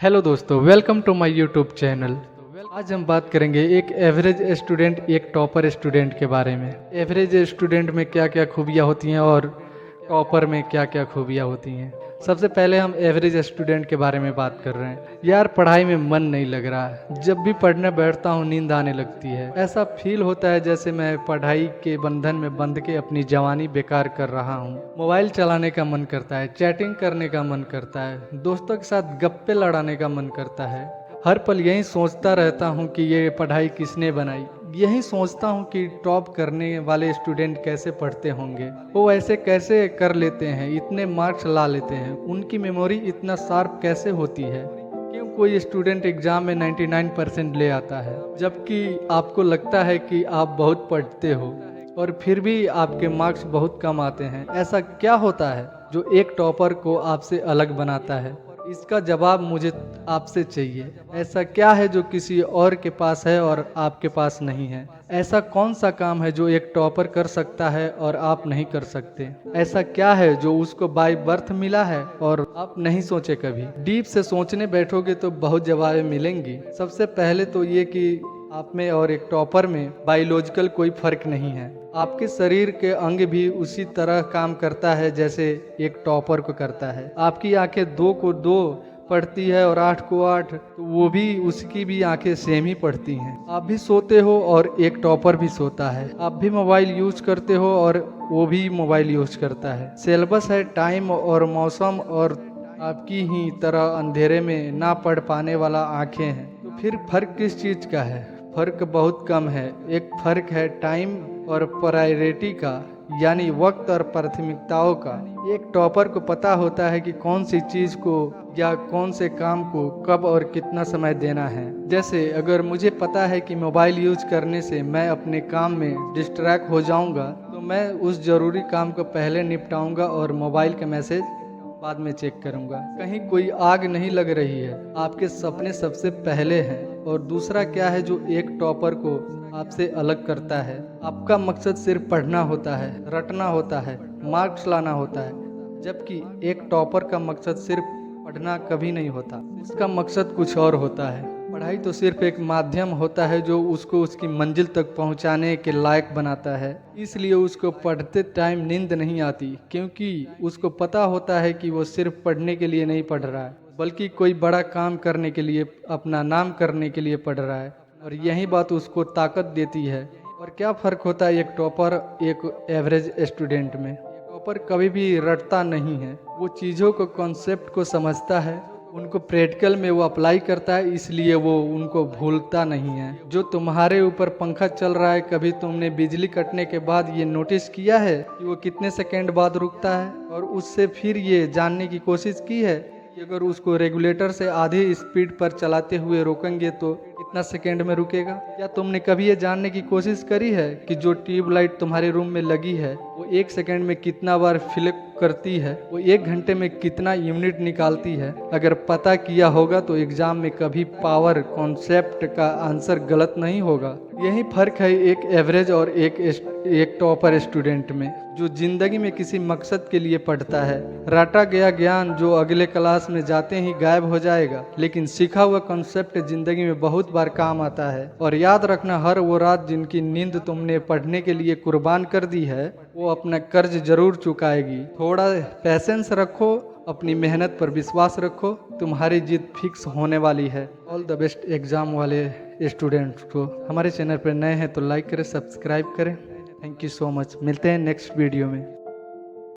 Hello दोस्तों, welcome to my YouTube channel. आज हम बात करेंगे एक एवरेज स्टूडेंट, एक टॉपर स्टूडेंट के बारे में। एवरेज स्टूडेंट में क्या क्या खूबियाँ होती हैं और टॉपर में क्या क्या खूबियाँ होती हैं। सबसे पहले हम एवरेज स्टूडेंट के बारे में बात कर रहे हैं। यार, पढ़ाई में मन नहीं लग रहा है। जब भी पढ़ने बैठता हूँ नींद आने लगती है। ऐसा फील होता है जैसे मैं पढ़ाई के बंधन में बंध के अपनी जवानी बेकार कर रहा हूँ। मोबाइल चलाने का मन करता है, चैटिंग करने का मन करता है, दोस्तों के साथ गप्पे लड़ाने का मन करता है। हर पल यही सोचता रहता हूँ कि ये पढ़ाई किसने बनाई। यही सोचता हूँ कि टॉप करने वाले स्टूडेंट कैसे पढ़ते होंगे, वो ऐसे कैसे कर लेते हैं, इतने मार्क्स ला लेते हैं, उनकी मेमोरी इतना शार्प कैसे होती है। क्यों कोई स्टूडेंट एग्जाम में 99% ले आता है, जबकि आपको लगता है कि आप बहुत पढ़ते हो और फिर भी आपके मार्क्स बहुत कम आते हैं। ऐसा क्या होता है जो एक टॉपर को आपसे अलग बनाता है? इसका जवाब मुझे आपसे चाहिए। ऐसा क्या है जो किसी और के पास है और आपके पास नहीं है? ऐसा कौन सा काम है जो एक टॉपर कर सकता है और आप नहीं कर सकते? ऐसा क्या है जो उसको बाय बर्थ मिला है और आप नहीं सोचे कभी? डीप से सोचने बैठोगे तो बहुत जवाबें मिलेंगी। सबसे पहले तो ये कि आप में और एक टॉपर में बायोलॉजिकल कोई फर्क नहीं है। आपके शरीर के अंग भी उसी तरह काम करता है जैसे एक टॉपर को करता है। आपकी आंखें 2 को 2 पढ़ती है और 8 को 8, तो वो भी, उसकी भी आंखें सेम ही पढ़ती हैं। आप भी सोते हो और एक टॉपर भी सोता है। आप भी मोबाइल यूज करते हो और वो भी मोबाइल यूज करता है। सिलेबस है टाइम और मौसम, और आपकी ही तरह अंधेरे में ना पढ़ पाने वाला आंखें हैं। तो फिर फर्क किस चीज का है? फर्क बहुत कम है। एक फर्क है टाइम और प्रायोरिटी का, यानी वक्त और प्राथमिकताओं का। एक टॉपर को पता होता है कि कौन सी चीज को या कौन से काम को कब और कितना समय देना है। जैसे अगर मुझे पता है कि मोबाइल यूज करने से मैं अपने काम में डिस्ट्रैक्ट हो जाऊंगा, तो मैं उस जरूरी काम को पहले निपटाऊंगा और मोबाइल के मैसेज बाद में चेक करूंगा। कहीं कोई आग नहीं लग रही है, आपके सपने सबसे पहले हैं। और दूसरा क्या है जो एक टॉपर को आपसे अलग करता है? आपका मकसद सिर्फ पढ़ना होता है, रटना होता है, मार्क्स लाना होता है, जबकि एक टॉपर का मकसद सिर्फ पढ़ना कभी नहीं होता। उसका मकसद कुछ और होता है। पढ़ाई तो सिर्फ एक माध्यम होता है जो उसको उसकी मंजिल तक पहुंचाने के लायक बनाता है। इसलिए उसको पढ़ते टाइम नींद नहीं आती, क्योंकि उसको पता होता है कि वो सिर्फ पढ़ने के लिए नहीं पढ़ रहा है, बल्कि कोई बड़ा काम करने के लिए, अपना नाम करने के लिए पढ़ रहा है। और यही बात उसको ताकत देती है। और क्या फ़र्क होता है एक टॉपर, एक एवरेज स्टूडेंट में? टॉपर कभी भी रटता नहीं है। वो चीज़ों को, कॉन्सेप्ट को समझता है, उनको प्रैक्टिकल में वो अप्लाई करता है, इसलिए वो उनको भूलता नहीं है। जो तुम्हारे ऊपर पंखा चल रहा है, कभी तुमने बिजली कटने के बाद ये नोटिस किया है कि वो कितने सेकंड बाद रुकता है? और उससे फिर ये जानने की कोशिश की है कि अगर उसको रेगुलेटर से आधी स्पीड पर चलाते हुए रोकेंगे तो कितना सेकंड में रुकेगा? क्या तुमने कभी ये जानने की कोशिश करी है कि जो ट्यूबलाइट तुम्हारे रूम में लगी है वो 1 सेकंड में कितना बार फ्लिप करती है, वो 1 घंटे में कितना यूनिट निकालती है? अगर पता किया होगा तो एग्जाम में कभी पावर कॉन्सेप्ट का आंसर गलत नहीं होगा। यही फर्क है एक एवरेज और एक टॉपर स्टूडेंट में, जो जिंदगी में किसी मकसद के लिए पढ़ता है। रटा गया ज्ञान जो अगले क्लास में जाते ही गायब हो जाएगा, लेकिन सीखा हुआ कॉन्सेप्ट जिंदगी में बहुत बार काम आता है। और याद रखना, हर वो रात जिनकी नींद तुमने पढ़ने के लिए कुर्बान कर दी है, वो अपना कर्ज जरूर चुकाएगी। थोड़ा पैसेंस रखो, अपनी मेहनत पर विश्वास रखो, तुम्हारी जीत फिक्स होने वाली है। ऑल द बेस्ट एग्जाम वाले स्टूडेंट्स को। हमारे चैनल पर नए हैं तो लाइक करें, सब्सक्राइब करें। Thank you so much. मिलते हैं नेक्स्ट वीडियो में।